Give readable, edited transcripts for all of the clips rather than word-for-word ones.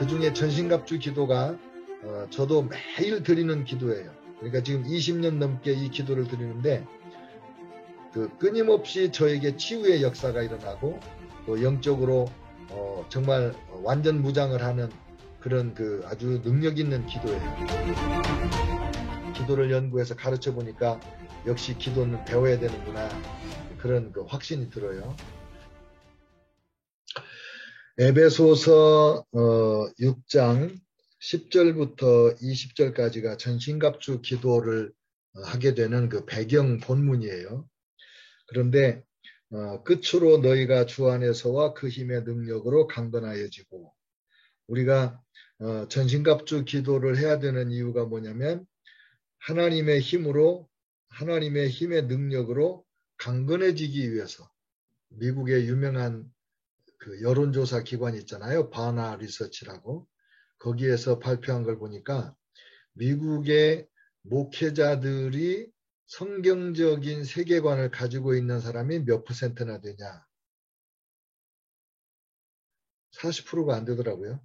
그중에 전신갑주 기도가 저도 매일 드리는 기도예요. 그러니까 지금 20년 넘게 이 기도를 드리는데 끊임없이 저에게 치유의 역사가 일어나고 또 영적으로 정말 완전 무장을 하는 그런 아주 능력 있는 기도예요. 기도를 연구해서 가르쳐 보니까 역시 기도는 배워야 되는구나, 그런 확신이 들어요. 에베소서 6장 10절부터 20절까지가 전신갑주 기도를 하게 되는 그 배경 본문이에요. 그런데 끝으로 너희가 주 안에서와 그 힘의 능력으로 강건하여지고, 우리가 전신갑주 기도를 해야 되는 이유가 뭐냐면 하나님의 힘으로, 하나님의 힘의 능력으로 강건해지기 위해서. 미국의 유명한 그 여론조사 기관이 있잖아요. 바나 리서치라고. 거기에서 발표한 걸 보니까 미국의 목회자들이 성경적인 세계관을 가지고 있는 사람이 몇 %나 되냐? 40%가 안 되더라고요.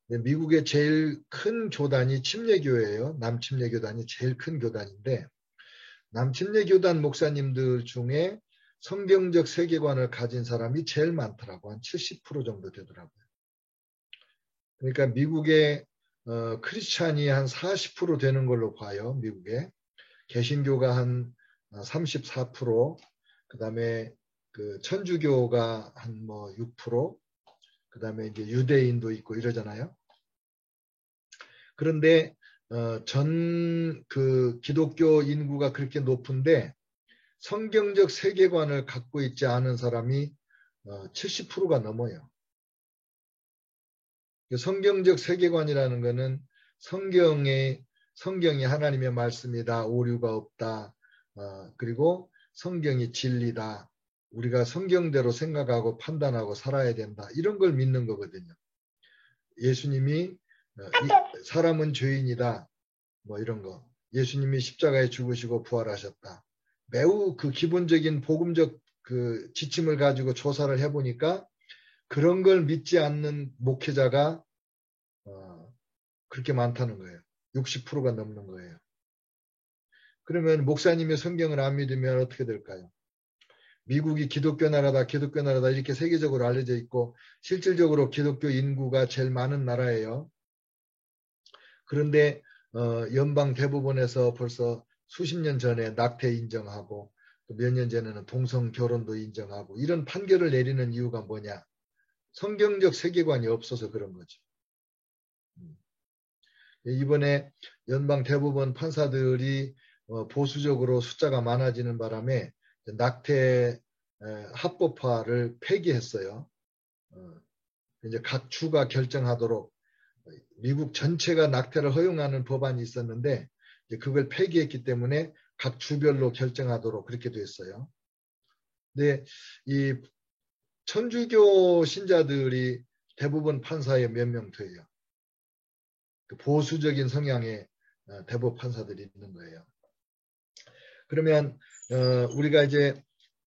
미국의 제일 큰 교단이 침례교회예요. 남침례교단이 제일 큰 교단인데, 남침례교단 목사님들 중에 성경적 세계관을 가진 사람이 제일 많더라고. 한 70% 정도 되더라고요. 그러니까 미국의 크리스찬이 한 40% 되는 걸로 봐요. 미국에. 개신교가 한 34%, 그 다음에 천주교가 한 6%, 그 다음에 이제 유대인도 있고 이러잖아요. 그런데 전 기독교 인구가 그렇게 높은데 성경적 세계관을 갖고 있지 않은 사람이 70%가 넘어요. 성경적 세계관이라는 것은 성경이 하나님의 말씀이다, 오류가 없다, 그리고 성경이 진리다, 우리가 성경대로 생각하고 판단하고 살아야 된다, 이런 걸 믿는 거거든요. 예수님이 사람은 죄인이다, 이런 거. 예수님이 십자가에 죽으시고 부활하셨다. 매우 기본적인 복음적 지침을 가지고 조사를 해보니까 그런 걸 믿지 않는 목회자가 그렇게 많다는 거예요. 60%가 넘는 거예요. 그러면 목사님이 성경을 안 믿으면 어떻게 될까요? 미국이 기독교 나라다, 기독교 나라다 이렇게 세계적으로 알려져 있고 실질적으로 기독교 인구가 제일 많은 나라예요. 그런데 연방 대법원에서 벌써 수십 년 전에 낙태 인정하고 몇 년 전에는 동성 결혼도 인정하고 이런 판결을 내리는 이유가 뭐냐? 성경적 세계관이 없어서 그런 거죠. 이번에 연방 대법원 판사들이 보수적으로 숫자가 많아지는 바람에 낙태 합법화를 폐기했어요. 이제 각 주가 결정하도록, 미국 전체가 낙태를 허용하는 법안이 있었는데 이제 그걸 폐기했기 때문에 각 주별로 결정하도록 그렇게 됐어요. 근데 이 천주교 신자들이 대부분 판사에 몇 명 돼요. 보수적인 성향의 대법 판사들이 있는 거예요. 그러면 우리가 이제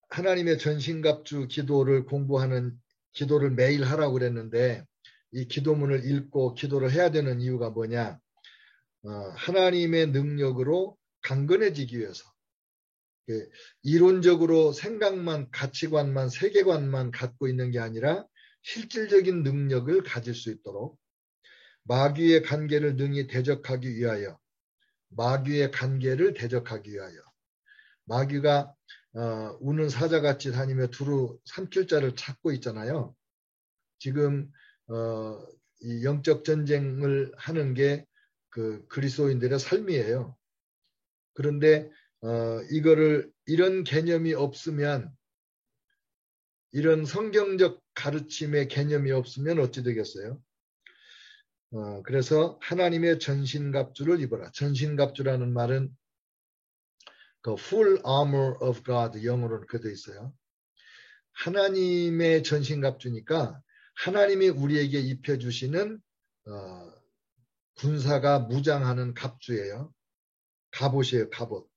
하나님의 전신갑주 기도를 공부하는, 기도를 매일 하라고 그랬는데 이 기도문을 읽고 기도를 해야 되는 이유가 뭐냐? 하나님의 능력으로 강건해지기 위해서. 이론적으로 생각만, 가치관만, 세계관만 갖고 있는 게 아니라 실질적인 능력을 가질 수 있도록, 마귀의 간계를 능히 대적하기 위하여, 마귀의 간계를 대적하기 위하여. 마귀가 우는 사자같이 다니며 두루 삼킬 자를 찾고 있잖아요. 지금 이 영적 전쟁을 하는 게 그리스도인들의 삶이에요. 그런데 이런 개념이 없으면, 이런 성경적 가르침의 개념이 없으면 어찌 되겠어요? 그래서 하나님의 전신갑주를 입어라. 전신갑주라는 말은 full armor of God, 영어로는 그렇게 돼 있어요. 하나님의 전신갑주니까 하나님이 우리에게 입혀주시는 군사가 무장하는 갑주예요. 갑옷이에요, 갑옷.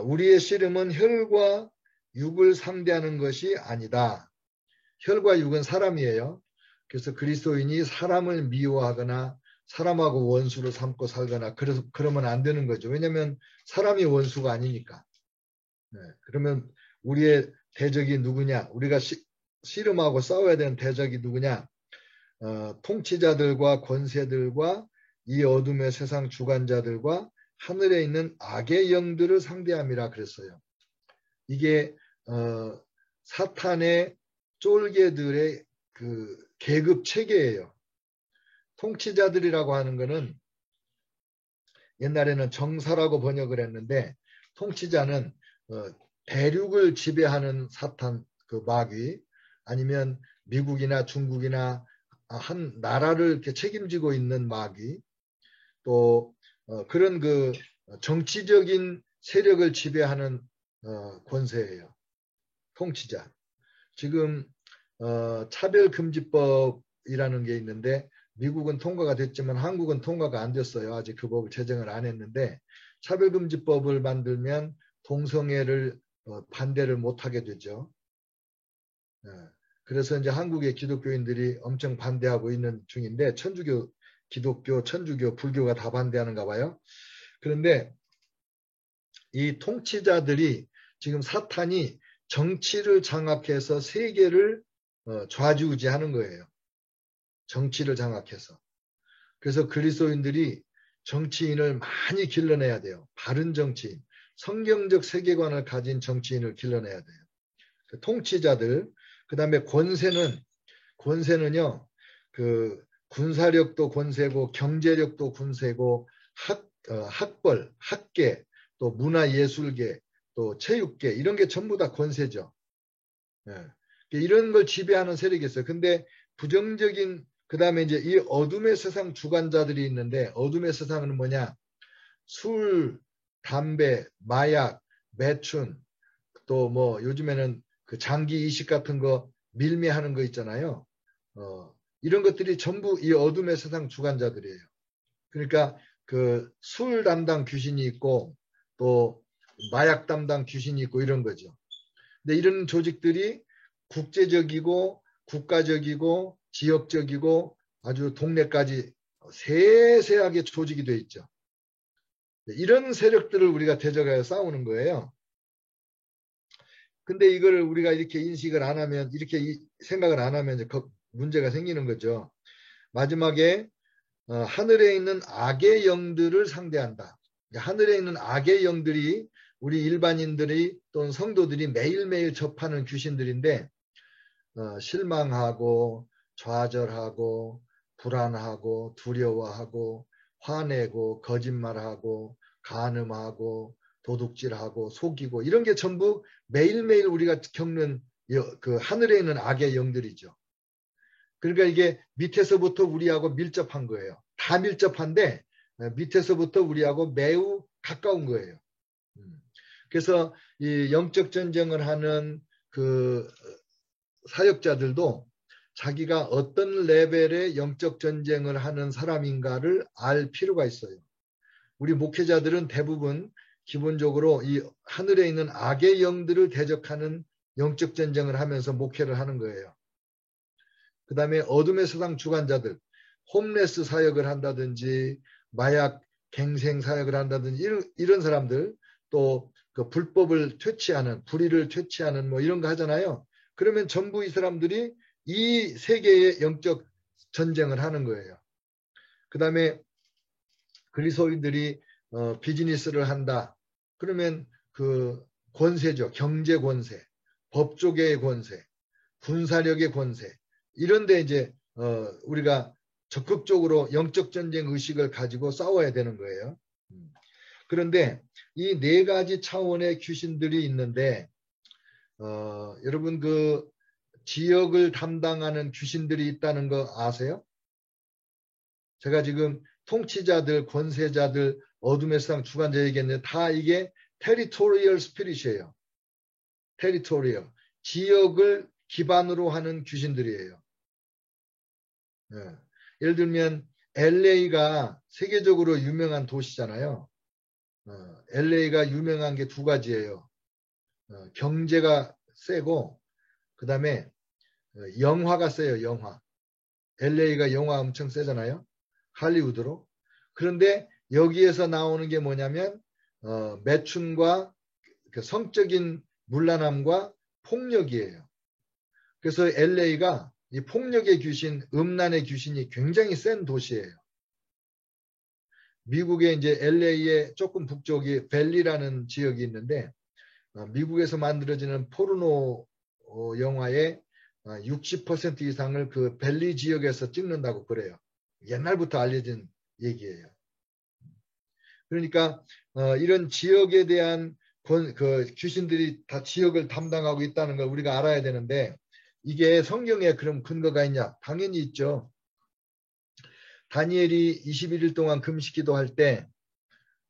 우리의 씨름은 혈과 육을 상대하는 것이 아니다. 혈과 육은 사람이에요. 그래서 그리스도인이 사람을 미워하거나 사람하고 원수로 삼고 살거나 그러면 안 되는 거죠. 왜냐하면 사람이 원수가 아니니까. 네, 그러면 우리의 대적이 누구냐? 우리가 씨름하고 싸워야 되는 대적이 누구냐? 통치자들과 권세들과 이 어둠의 세상 주관자들과 하늘에 있는 악의 영들을 상대함이라 그랬어요. 이게 사탄의 쫄개들의 그 계급 체계예요. 통치자들이라고 하는 것은 옛날에는 정사라고 번역을 했는데, 통치자는 대륙을 지배하는 사탄 그 마귀, 아니면 미국이나 중국이나 한 나라를 이렇게 책임지고 있는 마귀, 또 그런 그 정치적인 세력을 지배하는 권세예요. 통치자. 지금 차별금지법이라는 게 있는데 미국은 통과가 됐지만 한국은 통과가 안 됐어요. 아직 그 법을 제정을 안 했는데, 차별금지법을 만들면 동성애를 반대를 못하게 되죠. 그래서 이제 한국의 기독교인들이 엄청 반대하고 있는 중인데, 천주교, 기독교, 천주교, 불교가 다 반대하는가 봐요. 그런데 이 통치자들이 지금 사탄이 정치를 장악해서 세계를 좌지우지하는 거예요. 정치를 장악해서. 그래서 그리스도인들이 정치인을 많이 길러내야 돼요. 바른 정치인, 성경적 세계관을 가진 정치인을 길러내야 돼요. 통치자들, 그 다음에 권세는요, 그 군사력도 권세고 경제력도 권세고 학벌, 학계, 또 문화예술계, 또 체육계, 이런 게 전부 다 권세죠. 예. 이런 걸 지배하는 세력이 있어요. 근데 부정적인, 그 다음에 이제 이 어둠의 세상 주관자들이 있는데, 어둠의 세상은 뭐냐? 술, 담배, 마약, 매춘, 또 뭐 요즘에는 그 장기 이식 같은 거 밀매하는 거 있잖아요. 이런 것들이 전부 이 어둠의 세상 주관자들이에요. 그러니까 그 술 담당 귀신이 있고 또 마약 담당 귀신이 있고 이런 거죠. 근데 이런 조직들이 국제적이고 국가적이고 지역적이고 아주 동네까지 세세하게 조직이 되어 있죠. 이런 세력들을 우리가 대적하여 싸우는 거예요. 근데 이걸 우리가 이렇게 인식을 안 하면, 이렇게 생각을 안 하면 이제 문제가 생기는 거죠. 마지막에 하늘에 있는 악의 영들을 상대한다. 하늘에 있는 악의 영들이 우리 일반인들이 또는 성도들이 매일매일 접하는 귀신들인데, 실망하고 좌절하고 불안하고 두려워하고 화내고 거짓말하고 간음하고 도둑질하고 속이고, 이런 게 전부 매일매일 우리가 겪는 그 하늘에 있는 악의 영들이죠. 그러니까 이게 밑에서부터 우리하고 밀접한 거예요. 다 밀접한데 밑에서부터 우리하고 매우 가까운 거예요. 그래서 이 영적 전쟁을 하는 그 사역자들도 자기가 어떤 레벨의 영적 전쟁을 하는 사람인가를 알 필요가 있어요. 우리 목회자들은 대부분 기본적으로 이 하늘에 있는 악의 영들을 대적하는 영적 전쟁을 하면서 목회를 하는 거예요. 그 다음에 어둠의 세상 주관자들, 홈레스 사역을 한다든지 마약 갱생 사역을 한다든지 이런 사람들, 또 그 불법을 퇴치하는, 불의를 퇴치하는 뭐 이런 거 하잖아요. 그러면 전부 이 사람들이 이 세계의 영적 전쟁을 하는 거예요. 그 다음에 그리스도인들이 비즈니스를 한다. 그러면 그 권세죠. 경제 권세, 법조계의 권세, 군사력의 권세, 이런데 이제 우리가 적극적으로 영적 전쟁 의식을 가지고 싸워야 되는 거예요. 그런데 이 네 가지 차원의 귀신들이 있는데, 여러분 그 지역을 담당하는 귀신들이 있다는 거 아세요? 제가 지금 통치자들, 권세자들, 어둠의 세상 주관자 얘기했는데 다 이게 테리토리얼 스피릿이에요. 테리토리얼. 지역을 기반으로 하는 귀신들이에요. 예를 들면 LA가 세계적으로 유명한 도시잖아요. LA가 유명한 게 두 가지예요. 경제가 세고, 그 다음에 영화가 세요. 영화. LA가 영화 엄청 세잖아요. 할리우드로. 그런데 여기에서 나오는 게 뭐냐면 매춘과 그 성적인 문란함과 폭력이에요. 그래서 LA가 이 폭력의 귀신, 음란의 귀신이 굉장히 센 도시예요. 미국의 이제 LA의 조금 북쪽이 밸리라는 지역이 있는데 미국에서 만들어지는 포르노 영화의 60% 이상을 그 밸리 지역에서 찍는다고 그래요. 옛날부터 알려진 얘기예요. 그러니까 이런 지역에 대한 그 귀신들이 다 지역을 담당하고 있다는 걸 우리가 알아야 되는데 이게 성경에 그럼 근거가 있냐? 당연히 있죠. 다니엘이 21일 동안 금식 기도할 때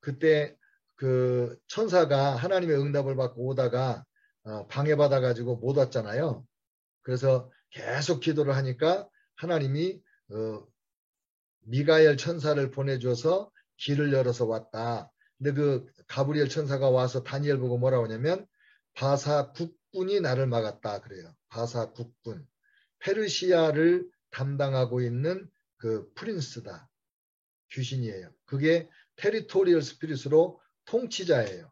그때 그 천사가 하나님의 응답을 받고 오다가 방해받아 가지고 못 왔잖아요. 그래서 계속 기도를 하니까 하나님이 미가엘 천사를 보내줘서 길을 열어서 왔다. 근데 그 가브리엘 천사가 와서 다니엘 보고 뭐라고 하냐면 바사 국군이 나를 막았다 그래요. 바사 국군. 페르시아를 담당하고 있는 그 프린스다. 귀신이에요. 그게 테리토리얼 스피릿으로 통치자예요.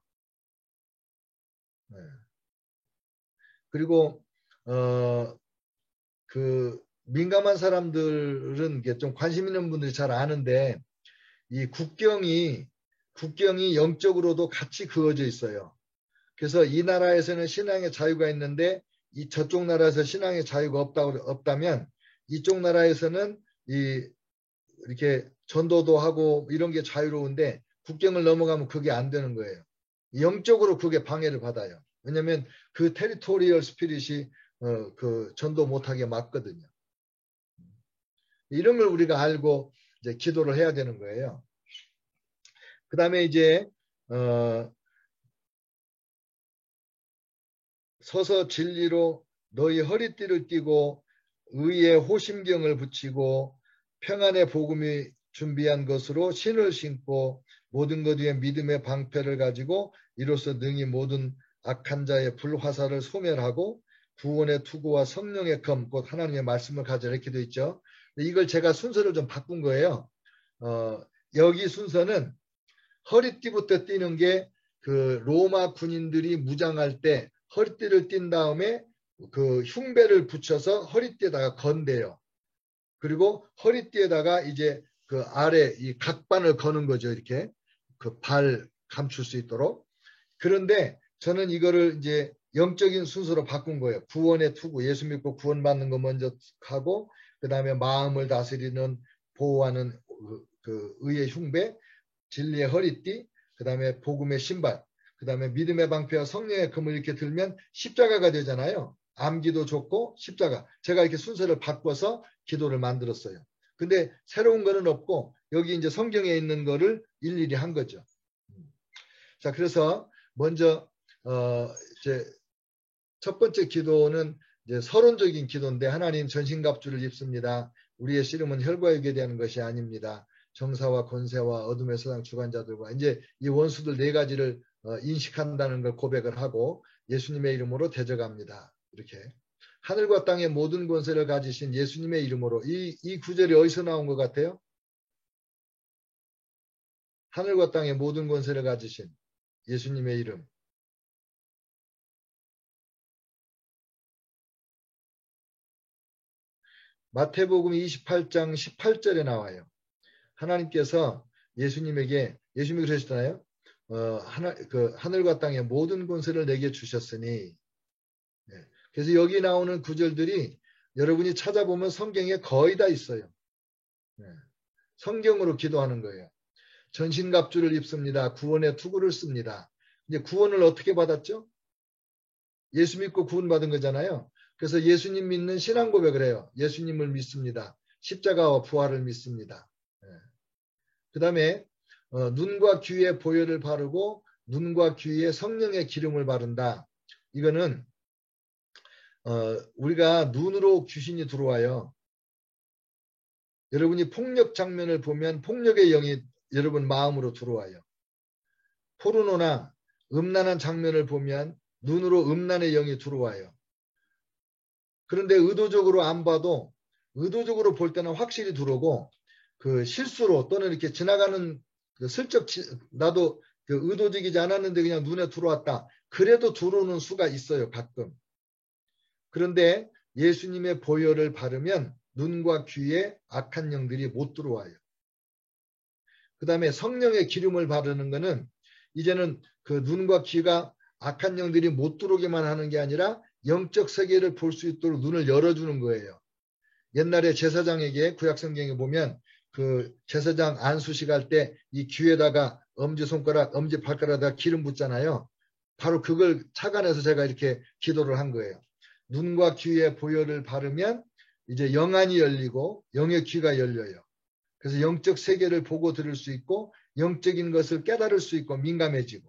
네. 그리고 그 민감한 사람들은 좀 관심 있는 분들이 잘 아는데 이 국경이 영적으로도 같이 그어져 있어요. 그래서 이 나라에서는 신앙의 자유가 있는데 이 저쪽 나라에서 신앙의 자유가 없다면 이쪽 나라에서는 이렇게 전도도 하고 이런 게 자유로운데 국경을 넘어가면 그게 안 되는 거예요. 영적으로 그게 방해를 받아요. 왜냐하면 그 테리토리얼 스피릿이 그 전도 못하게 막거든요. 이런 걸 우리가 알고 이제 기도를 해야 되는 거예요. 그 다음에 이제 서서 진리로 너희 허리띠를 띠고 의의 호심경을 붙이고 평안의 복음이 준비한 것으로 신을 신고 모든 것 위에 믿음의 방패를 가지고 이로써 능히 모든 악한 자의 불화살을 소멸하고 구원의 투구와 성령의 검, 곧 하나님의 말씀을 가져라 이렇게 되어 있죠. 이걸 제가 순서를 좀 바꾼 거예요. 여기 순서는 허리띠부터 띠는 게 그 로마 군인들이 무장할 때 허리띠를 띈 다음에 그 흉배를 붙여서 허리띠에다가 건대요. 그리고 허리띠에다가 이제 그 아래 이 각반을 거는 거죠. 이렇게 그 발 감출 수 있도록. 그런데 저는 이거를 이제 영적인 순서로 바꾼 거예요. 구원의 투구, 예수 믿고 구원받는 거 먼저 하고 그 다음에 마음을 다스리는 보호하는 그 의의 흉배, 진리의 허리띠, 그 다음에 복음의 신발, 그 다음에 믿음의 방패와 성령의 금을 이렇게 들면 십자가가 되잖아요. 암기도 좋고 십자가. 제가 이렇게 순서를 바꿔서 기도를 만들었어요. 근데 새로운 거는 없고 여기 이제 성경에 있는 거를 일일이 한 거죠. 자, 그래서 먼저 이제 첫 번째 기도는 이제 서론적인 기도인데 하나님 전신갑주를 입습니다. 우리의 씨름은 혈과 육에 대한 것이 아닙니다. 정사와 권세와 어둠의 세상 주관자들과 이제 이 원수들 네 가지를 인식한다는 걸 고백을 하고 예수님의 이름으로 대적합니다. 이렇게 하늘과 땅의 모든 권세를 가지신 예수님의 이름으로 이 구절이 어디서 나온 것 같아요? 하늘과 땅의 모든 권세를 가지신 예수님의 이름. 마태복음 28장 18절에 나와요. 하나님께서 예수님이 그러셨잖아요. 하늘과 땅의 모든 권세를 내게 주셨으니. 네. 그래서 여기 나오는 구절들이 여러분이 찾아보면 성경에 거의 다 있어요. 네. 성경으로 기도하는 거예요. 전신갑주를 입습니다. 구원의 투구를 씁니다. 이제 구원을 어떻게 받았죠? 예수 믿고 구원받은 거잖아요. 그래서 예수님 믿는 신앙 고백을 해요. 예수님을 믿습니다. 십자가와 부활을 믿습니다. 네. 그 다음에 눈과 귀에 보혈을 바르고 눈과 귀에 성령의 기름을 바른다. 이거는 우리가 눈으로 귀신이 들어와요. 여러분이 폭력 장면을 보면 폭력의 영이 여러분 마음으로 들어와요. 포르노나 음란한 장면을 보면 눈으로 음란의 영이 들어와요. 그런데 의도적으로 안 봐도 의도적으로 볼 때는 확실히 들어오고 그 실수로 또는 이렇게 지나가는 그 슬쩍 나도 그 의도적이지 않았는데 그냥 눈에 들어왔다. 그래도 들어오는 수가 있어요. 가끔. 그런데 예수님의 보혈을 바르면 눈과 귀에 악한 영들이 못 들어와요. 그 다음에 성령의 기름을 바르는 것은 이제는 그 눈과 귀가 악한 영들이 못 들어오게만 하는 게 아니라 영적 세계를 볼 수 있도록 눈을 열어주는 거예요. 옛날에 제사장에게 구약성경에 보면 그 제사장 안수식 할 때 이 귀에다가 엄지손가락, 엄지발가락에다가 기름 붓잖아요. 바로 그걸 착안해서 제가 이렇게 기도를 한 거예요. 눈과 귀에 보혈을 바르면 이제 영안이 열리고 영의 귀가 열려요. 그래서 영적 세계를 보고 들을 수 있고 영적인 것을 깨달을 수 있고 민감해지고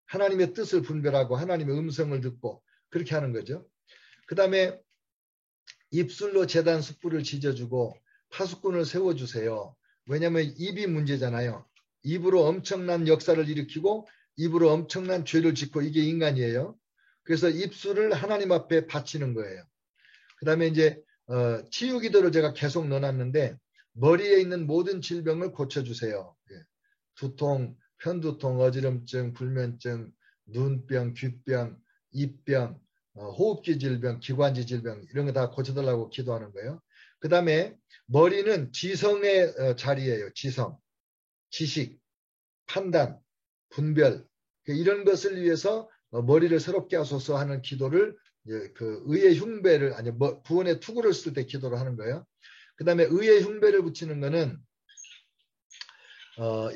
하나님의 뜻을 분별하고 하나님의 음성을 듣고 그렇게 하는 거죠. 그 다음에 입술로 제단 숯불을 지져주고 파수꾼을 세워주세요. 왜냐하면 입이 문제잖아요. 입으로 엄청난 역사를 일으키고 입으로 엄청난 죄를 짓고 이게 인간이에요. 그래서 입술을 하나님 앞에 바치는 거예요. 그 다음에 이제 치유기도를 제가 계속 넣어놨는데 머리에 있는 모든 질병을 고쳐주세요. 두통, 편두통, 어지럼증, 불면증, 눈병, 귀병, 입병, 호흡기 질병, 기관지 질병 이런 거 다 고쳐달라고 기도하는 거예요. 그 다음에 머리는 지성의 자리예요. 지성, 지식, 판단, 분별 이런 것을 위해서 머리를 새롭게 하소서 하는 기도를 그 의의 흉배를 아니 구원의 투구를 쓸 때 기도를 하는 거예요. 그 다음에 의의 흉배를 붙이는 거는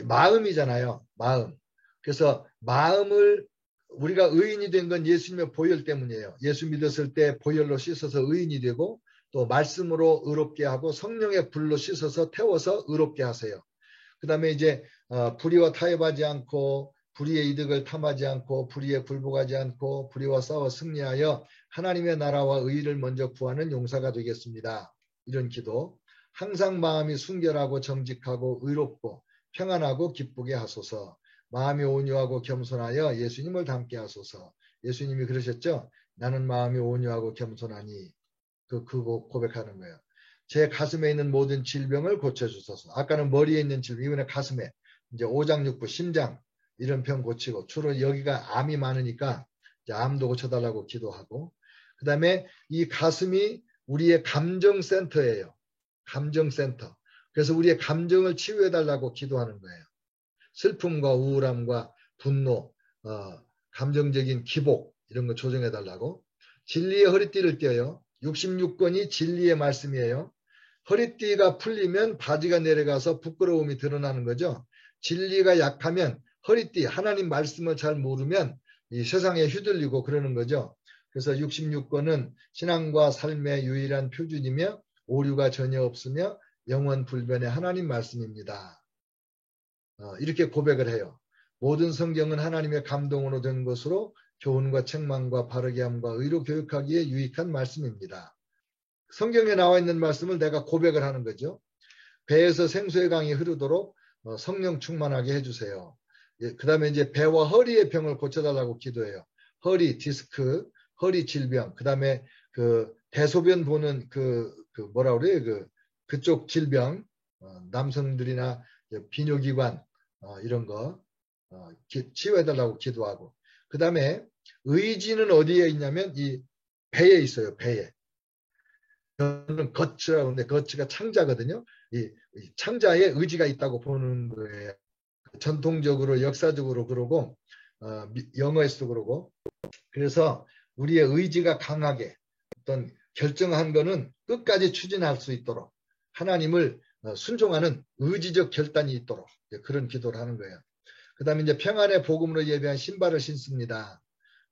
마음이잖아요. 마음. 그래서 마음을 우리가 의인이 된 건 예수님의 보혈 때문이에요. 예수 믿었을 때 보혈로 씻어서 의인이 되고 또 말씀으로 의롭게 하고 성령의 불로 씻어서 태워서 의롭게 하세요. 그 다음에 이제 불의와 타협하지 않고 불의의 이득을 탐하지 않고 불의에 굴복하지 않고 불의와 싸워 승리하여 하나님의 나라와 의를 먼저 구하는 용사가 되겠습니다. 이런 기도. 항상 마음이 순결하고 정직하고 의롭고 평안하고 기쁘게 하소서. 마음이 온유하고 겸손하여 예수님을 닮게 하소서. 예수님이 그러셨죠. 나는 마음이 온유하고 겸손하니 그거 고백하는 거예요. 제 가슴에 있는 모든 질병을 고쳐주소서. 아까는 머리에 있는 질병, 이번에 가슴에 이제 오장육부, 심장 이런 병 고치고 주로 여기가 암이 많으니까 이제 암도 고쳐달라고 기도하고 그 다음에 이 가슴이 우리의 감정센터예요. 감정센터. 그래서 우리의 감정을 치유해달라고 기도하는 거예요. 슬픔과 우울함과 분노, 감정적인 기복 이런 거 조정해달라고. 진리의 허리띠를 떼어요. 66권이 진리의 말씀이에요. 허리띠가 풀리면 바지가 내려가서 부끄러움이 드러나는 거죠. 진리가 약하면 허리띠, 하나님 말씀을 잘 모르면 이 세상에 휘둘리고 그러는 거죠. 그래서 66권은 신앙과 삶의 유일한 표준이며 오류가 전혀 없으며 영원 불변의 하나님 말씀입니다. 이렇게 고백을 해요. 모든 성경은 하나님의 감동으로 된 것으로 교훈과 책망과 바르게 함과 의로 교육하기에 유익한 말씀입니다. 성경에 나와 있는 말씀을 내가 고백을 하는 거죠. 배에서 생수의 강이 흐르도록 성령 충만하게 해주세요. 그 다음에 이제 배와 허리의 병을 고쳐달라고 기도해요. 허리, 디스크, 허리 질병, 그 다음에 그 대소변 보는 뭐라 그래요? 그쪽 질병, 남성들이나 비뇨기관, 이런 거, 치유해달라고 기도하고. 그 다음에 의지는 어디에 있냐면 이 배에 있어요. 배에. 저는 거츠라고 하는데 거츠가 창자거든요. 이 창자에 의지가 있다고 보는 거예요. 전통적으로 역사적으로 그러고 영어에서도 그러고 그래서 우리의 의지가 강하게 어떤 결정한 거는 끝까지 추진할 수 있도록 하나님을 순종하는 의지적 결단이 있도록 그런 기도를 하는 거예요. 그 다음에 이제 평안의 복음으로 예배한 신발을 신습니다.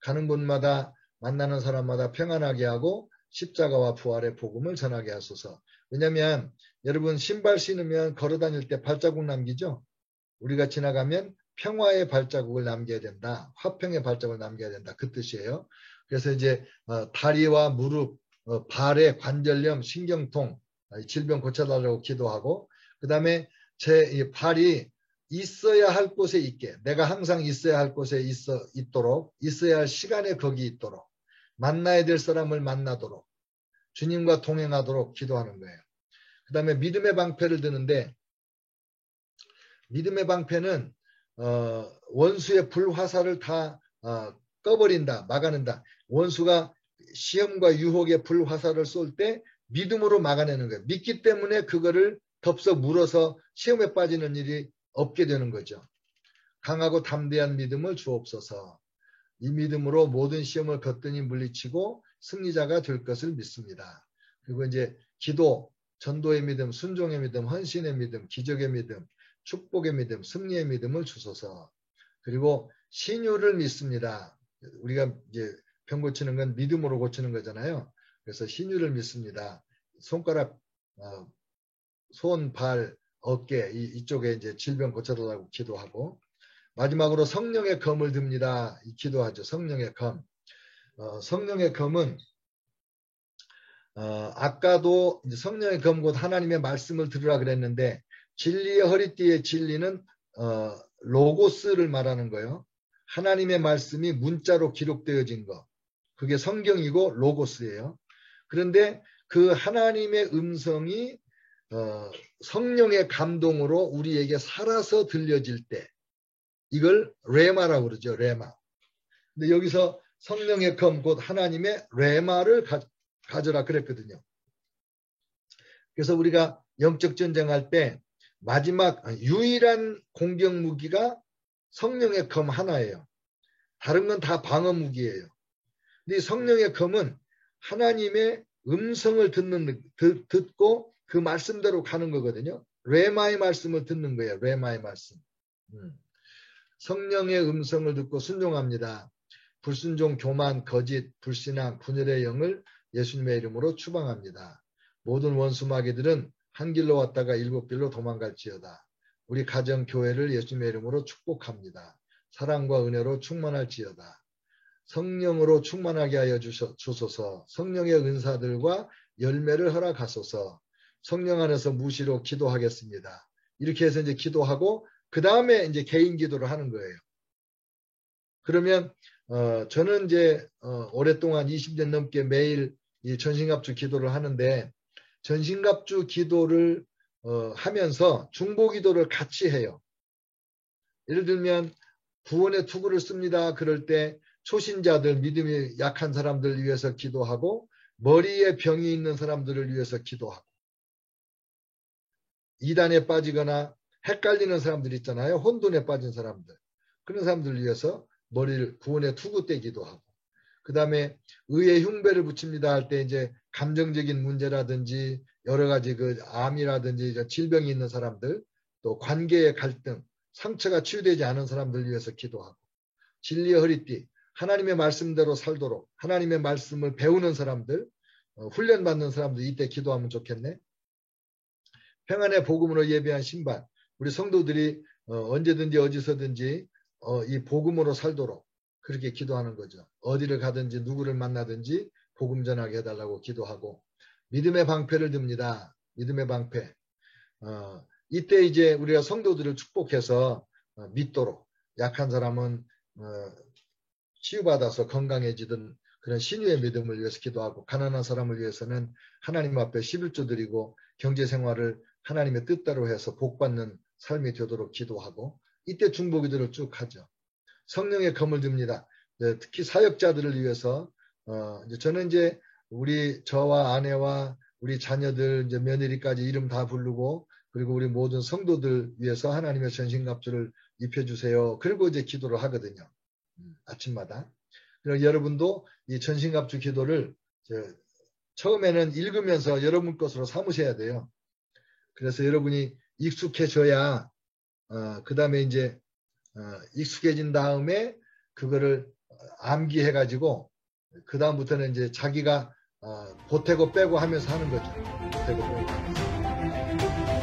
가는 곳마다 만나는 사람마다 평안하게 하고 십자가와 부활의 복음을 전하게 하소서. 왜냐하면 여러분 신발 신으면 걸어 다닐 때 발자국 남기죠. 우리가 지나가면 평화의 발자국을 남겨야 된다. 화평의 발자국을 남겨야 된다. 그 뜻이에요. 그래서 이제 다리와 무릎, 발의 관절염, 신경통, 질병 고쳐달라고 기도하고 그 다음에 제 발이 있어야 할 곳에 있게 내가 항상 있어야 할 곳에 있도록 있어야 할 시간에 거기 있도록 만나야 될 사람을 만나도록 주님과 동행하도록 기도하는 거예요. 그 다음에 믿음의 방패를 드는데, 믿음의 방패는 원수의 불화살을 다 꺼버린다, 막아낸다. 원수가 시험과 유혹의 불화살을 쏠 때 믿음으로 막아내는 거예요. 믿기 때문에 그거를 덥석 물어서 시험에 빠지는 일이 없게 되는 거죠. 강하고 담대한 믿음을 주옵소서. 이 믿음으로 모든 시험을 거뜬히 물리치고 승리자가 될 것을 믿습니다. 그리고 이제 기도, 전도의 믿음, 순종의 믿음, 헌신의 믿음, 기적의 믿음, 축복의 믿음, 승리의 믿음을 주소서. 그리고 신유를 믿습니다. 우리가 이제 병 고치는 건 믿음으로 고치는 거잖아요. 그래서 신유를 믿습니다. 손가락, 손, 발, 어깨 이쪽에 이제 질병 고쳐달라고 기도하고, 마지막으로 성령의 검을 듭니다. 기도하죠. 성령의 검. 성령의 검은 아까도 이제 성령의 검 곧 하나님의 말씀을 들으라 그랬는데, 진리의 허리띠의 진리는 로고스를 말하는 거예요. 하나님의 말씀이 문자로 기록되어진 거. 그게 성경이고 로고스예요. 그런데 그 하나님의 음성이 성령의 감동으로 우리에게 살아서 들려질 때, 이걸 레마라고 그러죠. 레마. 근데 여기서 성령의 검 곧 하나님의 레마를 가져라 그랬거든요. 그래서 우리가 영적 전쟁할 때 마지막 유일한 공격 무기가 성령의 검 하나예요. 다른 건 다 방어 무기예요. 근데 성령의 검은 하나님의 음성을 듣고 그 말씀대로 가는 거거든요. 레마의 말씀을 듣는 거예요. 레마의 말씀. 성령의 음성을 듣고 순종합니다. 불순종, 교만, 거짓, 불신앙, 분열의 영을 예수님의 이름으로 추방합니다. 모든 원수 마귀들은 한 길로 왔다가 일곱 길로 도망갈지어다. 우리 가정, 교회를 예수님의 이름으로 축복합니다. 사랑과 은혜로 충만할지어다. 성령으로 충만하게 하여 주소서. 성령의 은사들과 열매를 허락하소서. 성령 안에서 무시로 기도하겠습니다. 이렇게 해서 이제 기도하고 그 다음에 이제 개인 기도를 하는 거예요. 그러면 저는 이제 오랫동안 20년 넘게 매일 이 전신갑주 기도를 하는데, 전신갑주 기도를 하면서 중보기도를 같이 해요. 예를 들면 구원의 투구를 씁니다. 그럴 때 초신자들, 믿음이 약한 사람들을 위해서 기도하고, 머리에 병이 있는 사람들을 위해서 기도하고, 이단에 빠지거나 헷갈리는 사람들 있잖아요. 혼돈에 빠진 사람들. 그런 사람들을 위해서 머리를 구원의 투구 때 기도하고, 그 다음에 의의 흉배를 붙입니다 할 때 이제 감정적인 문제라든지 여러 가지 그 암이라든지 질병이 있는 사람들, 또 관계의 갈등, 상처가 치유되지 않은 사람들을 위해서 기도하고, 진리의 허리띠, 하나님의 말씀대로 살도록 하나님의 말씀을 배우는 사람들, 훈련받는 사람들 이때 기도하면 좋겠네. 평안의 복음으로 예배한 신발, 우리 성도들이 언제든지 어디서든지 이 복음으로 살도록 그렇게 기도하는 거죠. 어디를 가든지 누구를 만나든지 복음 전하게 해달라고 기도하고, 믿음의 방패를 듭니다. 믿음의 방패. 이때 이제 우리가 성도들을 축복해서 믿도록, 약한 사람은 치유받아서 건강해지던 그런 신유의 믿음을 위해서 기도하고, 가난한 사람을 위해서는 하나님 앞에 11조 드리고 경제생활을 하나님의 뜻대로 해서 복받는 삶이 되도록 기도하고, 이때 중보기도를 쭉 하죠. 성령의 검을 듭니다. 특히 사역자들을 위해서 저는 이제 저와 아내와 우리 자녀들, 이제 며느리까지 이름 다 부르고, 그리고 우리 모든 성도들 위해서 하나님의 전신갑주를 입혀주세요. 그리고 이제 기도를 하거든요. 아침마다. 그리고 여러분도 이 전신갑주 기도를 처음에는 읽으면서 여러분 것으로 삼으셔야 돼요. 그래서 여러분이 익숙해져야 그 다음에 이제 익숙해진 다음에 그거를 암기해가지고 그 다음부터는 이제 자기가 보태고 빼고 하면서 하는 거죠. 보태고 빼고 하면서.